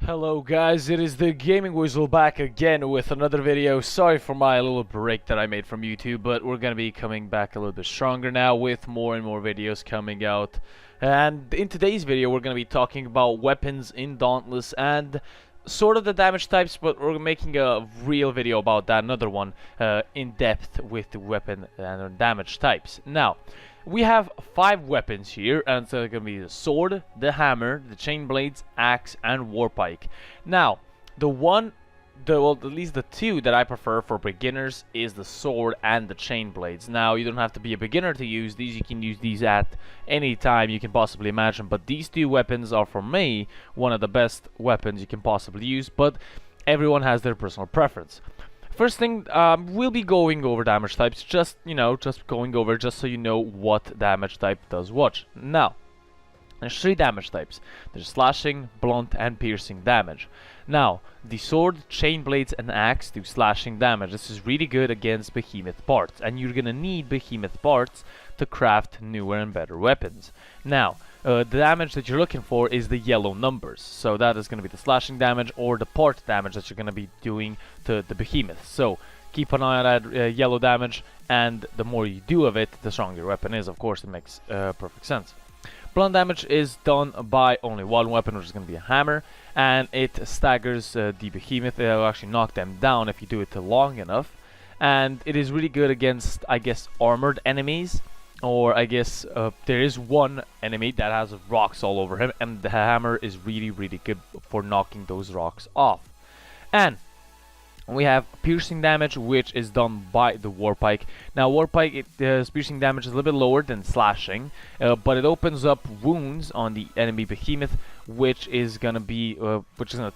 Hello guys, it is the Gaming Weasel back again with another video. Sorry for my little break that I made from YouTube, but we're gonna be coming back a little bit stronger now with more and more videos coming out. And in today's video we're gonna be talking about weapons in Dauntless and sort of the damage types, but we're making a real video about that, another one in depth with the weapon and damage types. Now, we have 5 weapons here, and it's going to be the sword, the hammer, the chain blades, axe, and warpike. Now, at least the 2 that I prefer for beginners is the sword and the chain blades. Now, you don't have to be a beginner to use these. You can use these at any time you can possibly imagine. But these 2 weapons are, for me, one of the best weapons you can possibly use. But everyone has their personal preference. First thing, we'll be going over damage types, just going over just so you know what damage type does what. Now, there's 3 damage types. There's slashing, blunt, and piercing damage. Now, the sword, chain blades, and axe do slashing damage. This is really good against behemoth parts, and you're gonna need behemoth parts to craft newer and better weapons. Now, the damage that you're looking for is the yellow numbers. So that is going to be the slashing damage or the part damage that you're going to be doing to the behemoth. So keep an eye on that yellow damage, and the more you do of it, the stronger your weapon is. Of course, it makes perfect sense. Blunt damage is done by only one weapon, which is going to be a hammer, and it staggers the behemoth. It will actually knock them down if you do it long enough. And it is really good against, I guess, armored enemies. Or I guess there is one enemy that has rocks all over him, and the hammer is really good for knocking those rocks off. And we have piercing damage, which is done by the warpike. Now warpike, piercing damage is a little bit lower than slashing, but it opens up wounds on the enemy behemoth, which is gonna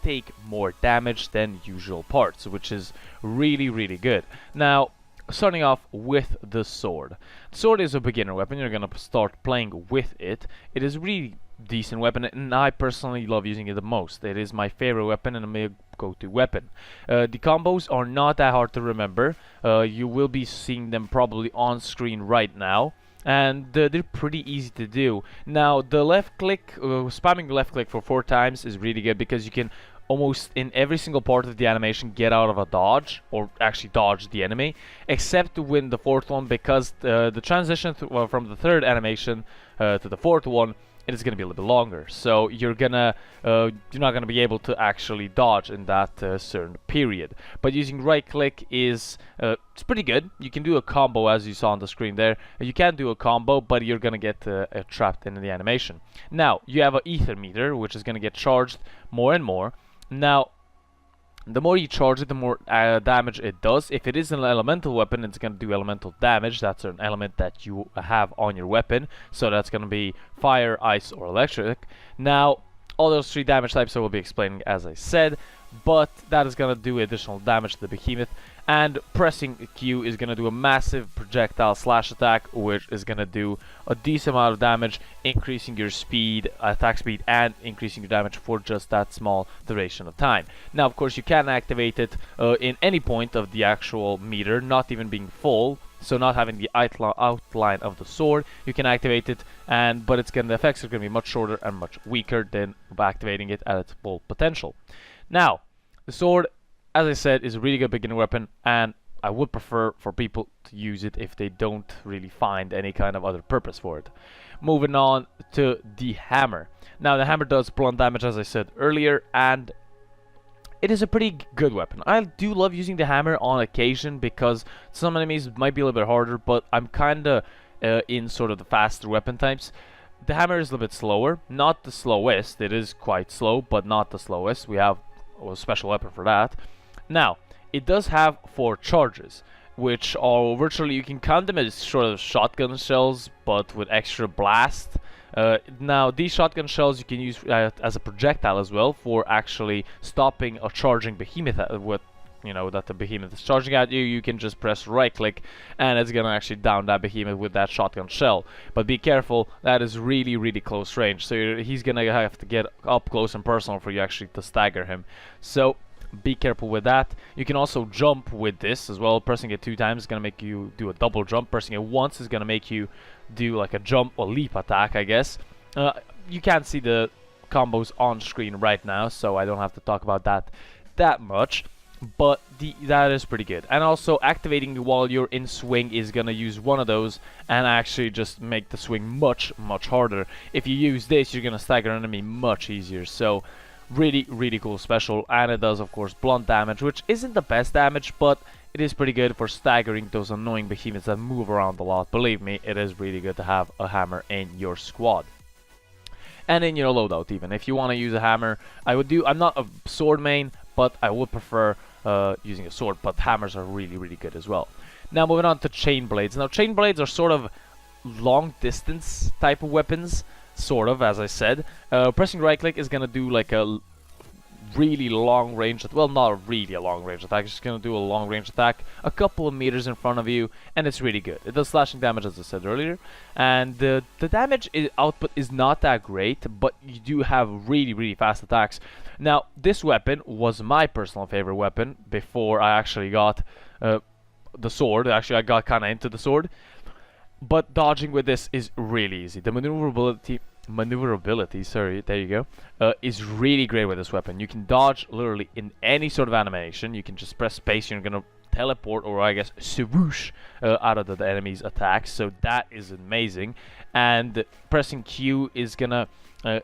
take more damage than usual parts, which is really good. Now, starting off with the sword. The sword is a beginner weapon. You're gonna start playing with it. It is a really decent weapon, and I personally love using it the most. It is my favorite weapon and my go-to weapon. The combos are not that hard to remember. You will be seeing them probably on screen right now, and they're pretty easy to do. Now, the left click, spamming left click for 4 times is really good because you can almost in every single part of the animation get out of a dodge, or actually dodge the enemy, except to win the 4th one, because the transition from the 3rd animation to the 4th one, it is going to be a little bit longer. So you're not gonna be able to actually dodge in that certain period. But using right click is it's pretty good. You can do a combo, as you saw on the screen there. You can do a combo, but you're gonna get trapped in the animation. Now you have an ether meter, which is gonna get charged more and more. Now, the more you charge it, the more damage it does. If it is an elemental weapon, it's going to do elemental damage. That's an element that you have on your weapon. So that's going to be fire, ice, or electric. Now, all those 3 damage types I will be explaining as I said, but that is going to do additional damage to the behemoth. And pressing Q is going to do a massive projectile slash attack, which is going to do a decent amount of damage, increasing your speed, attack speed, and increasing your damage for just that small duration of time. Now, of course, you can activate it in any point of the actual meter, not even being full. So not having the outline of the sword, you can activate it, but the effects are going to be much shorter and much weaker than activating it at its full potential. Now, the sword, as I said, is a really good beginner weapon, and I would prefer for people to use it if they don't really find any kind of other purpose for it. Moving on to the hammer. Now, the hammer does blunt damage, as I said earlier, and it is a pretty good weapon. I do love using the hammer on occasion because some enemies might be a little bit harder, but I'm kinda in sort of the faster weapon types. The hammer is a little bit slower, not the slowest. It is quite slow, but not the slowest. We have a special weapon for that. Now, it does have 4 charges, which are virtually, you can count them as sort of shotgun shells, but with extra blast. Now, these shotgun shells you can use as a projectile as well for actually stopping a charging behemoth that the behemoth is charging at you. You can just press right click and it's gonna actually down that behemoth with that shotgun shell. But be careful, that is really close range, so he's gonna have to get up close and personal for you actually to stagger him. So be careful with that. You can also jump with this as well. Pressing it 2 times is gonna make you do a double jump. Pressing it once is gonna make you do like a jump or leap attack, I guess. You can't see the combos on screen right now, so I don't have to talk about that much. But that is pretty good. And also activating while you're in swing is gonna use one of those and actually just make the swing much harder. If you use this, you're gonna stagger an enemy much easier. So really cool special, and it does of course blunt damage, which isn't the best damage, but it is pretty good for staggering those annoying behemoths that move around a lot. Believe me, it is really good to have a hammer in your squad. And in your loadout even. If you want to use a hammer, I'm not a sword main, but I would prefer using a sword, but hammers are really good as well. Now moving on to chain blades. Now chain blades are sort of long distance type of weapons, sort of, as I said. Pressing right click is gonna do like a really long range, well, not really a long range attack, it's just gonna do a long range attack a couple of meters in front of you, and it's really good. It does slashing damage, as I said earlier, and the damage output is not that great, but you do have really fast attacks. Now this weapon was my personal favorite weapon before I actually got the sword. Actually, I got kinda into the sword, but dodging with this is really easy. The maneuverability, sorry, there you go, is really great with this weapon. You can dodge literally in any sort of animation. You can just press space, you're gonna teleport, or I guess swoosh out of the enemy's attacks, so that is amazing. And pressing Q is gonna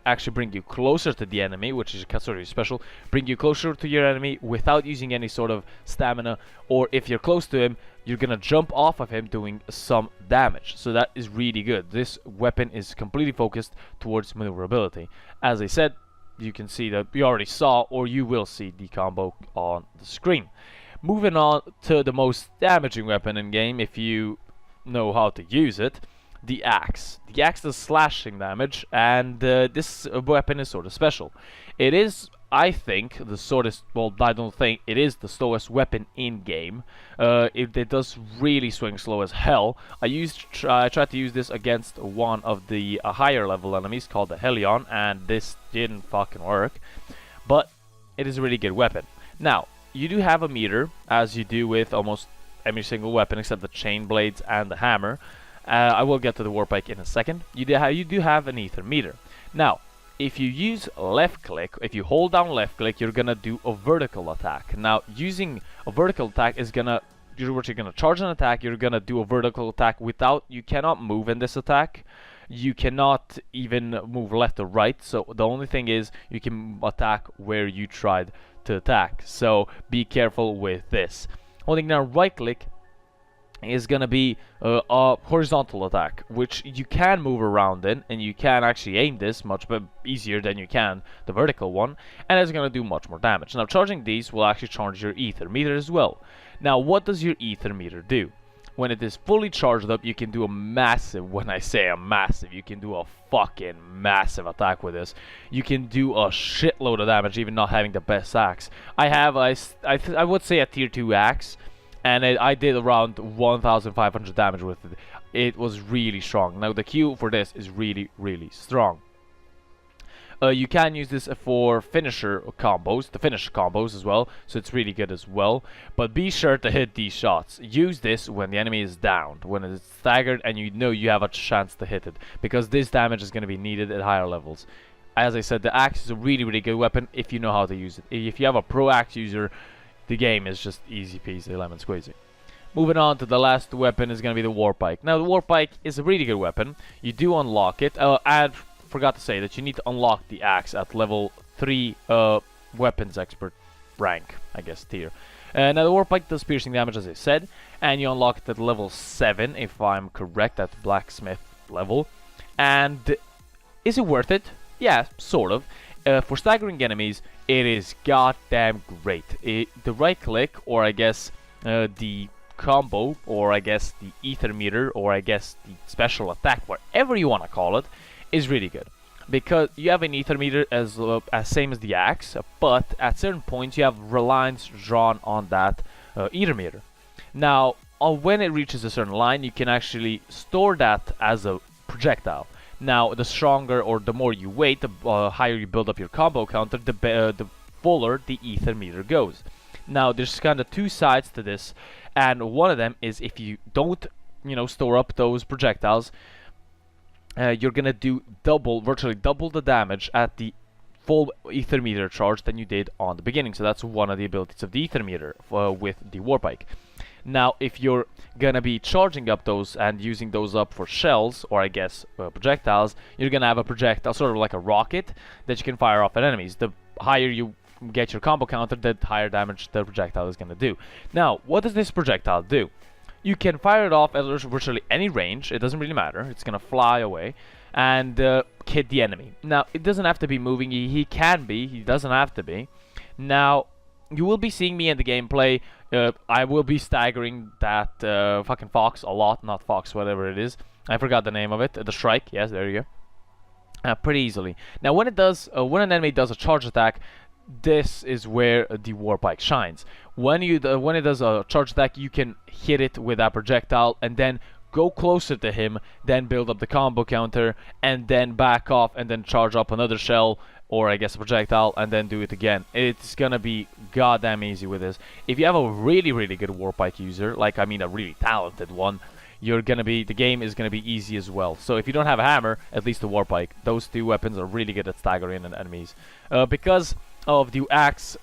actually bring you closer to the enemy, which is sort of special. Bring you closer to your enemy without using any sort of stamina, or if you're close to him, you're gonna jump off of him doing some damage. So that is really good. This weapon is completely focused towards maneuverability. As I said, you can see that you already saw, or you will see, the combo on the screen. Moving on to the most damaging weapon in game, if you know how to use it, the axe. The axe does slashing damage, and this weapon is sort of special. It is, I think, the shortest, well, I don't think, it is the slowest weapon in game. It does really swing slow as hell. I tried to use this against one of the higher level enemies called the Helion, and this didn't fucking work. But it is a really good weapon. Now, you do have a meter, as you do with almost every single weapon except the chain blades and the hammer. I will get to the warpike in a second. You do have an ether meter. Now, if you use left click, if you hold down left click, you're gonna do a vertical attack. Now, using a vertical attack is gonna, you're gonna charge an attack, you're gonna do a vertical attack without, you cannot move in this attack. You cannot even move left or right, so the only thing is you can attack where you tried to attack. So be careful with this. Holding down right click is gonna be a horizontal attack, which you can move around in, and you can actually aim this much easier than you can the vertical one, and it's gonna do much more damage. Now, charging these will actually charge your ether meter as well. Now, what does your ether meter do? When it is fully charged up, you can do a massive, when I say a massive, you can do a fucking massive attack with this. You can do a shitload of damage even not having the best axe. I would say a tier 2 axe, and I did around 1,500 damage with it. It was really strong. Now the Q for this is really strong. You can use this for finisher combos, the finish combos as well, so it's really good as well. But be sure to hit these shots. Use this when the enemy is downed, when it's staggered and you know you have a chance to hit it, because this damage is going to be needed at higher levels. As I said, the axe is a really good weapon if you know how to use it. If you have a pro axe user, the game is just easy peasy lemon squeezy. Moving on to the last weapon is going to be the warpike. Now the warpike is a really good weapon. You do unlock it. I forgot to say that you need to unlock the axe at level 3 weapons expert rank, I guess, tier. Now the warpike does piercing damage, as I said, and you unlock it at level 7 if I'm correct, at blacksmith level. And is it worth it? Yeah, sort of. For staggering enemies, it is goddamn great. The right click, or I guess the combo, or I guess the ether meter, or I guess the special attack, whatever you want to call it, is really good. Because you have an ether meter as same as the axe, but at certain points you have lines drawn on that ether meter. Now, when it reaches a certain line, you can actually store that as a projectile. Now, the stronger or the more you wait, the higher you build up your combo counter, the fuller the ether meter goes. Now, there's kind of two sides to this, and one of them is if you don't, store up those projectiles, you're gonna do virtually double the damage at the full ether meter charge than you did on the beginning. So that's one of the abilities of the ether meter with the Warpike. Now, if you're gonna be charging up those and using those up for shells, or I guess projectiles, you're gonna have a projectile, sort of like a rocket, that you can fire off at enemies. The higher you get your combo counter, the higher damage the projectile is gonna do. Now, what does this projectile do? You can fire it off at virtually any range. It doesn't really matter. It's gonna fly away and hit the enemy. Now, it doesn't have to be moving. He can be. He doesn't have to be. Now, you will be seeing me in the gameplay. I will be staggering that fucking fox a lot. Not fox, whatever it is. I forgot the name of it. The Shrike. Yes, there you go. Pretty easily. Now, when it does, when an enemy does a charge attack, this is where the Warpike shines. When it does a charge attack, you can hit it with that projectile and then go closer to him, then build up the combo counter, and then back off and then charge up another shell, or I guess a projectile, and then do it again. It's gonna be goddamn easy with this. If you have a really, really good Warpike user, like I mean a really talented one, the game is gonna be easy as well. So if you don't have a hammer, at least the Warpike, those two weapons are really good at staggering enemies. Because of the axe,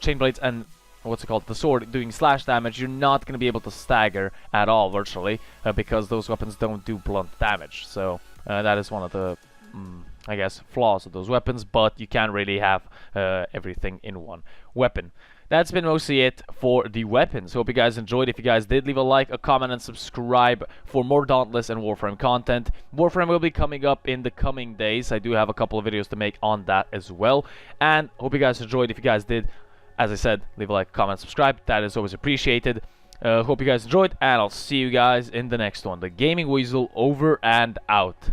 chain blades, and what's it called, the sword doing slash damage, you're not going to be able to stagger at all virtually, because those weapons don't do blunt damage. So that is one of the I guess flaws of those weapons, but you can't really have everything in one weapon. That's been mostly it for the weapons. Hope you guys enjoyed. If you guys did, leave a like, a comment, and subscribe for more Dauntless and Warframe content. Warframe will be coming up in the coming days. I do have a couple of videos to make on that as well. And hope you guys enjoyed. If you guys did, as I said, leave a like, comment, subscribe. That is always appreciated. Hope you guys enjoyed, and I'll see you guys in the next one. The Gaming Weasel over and out.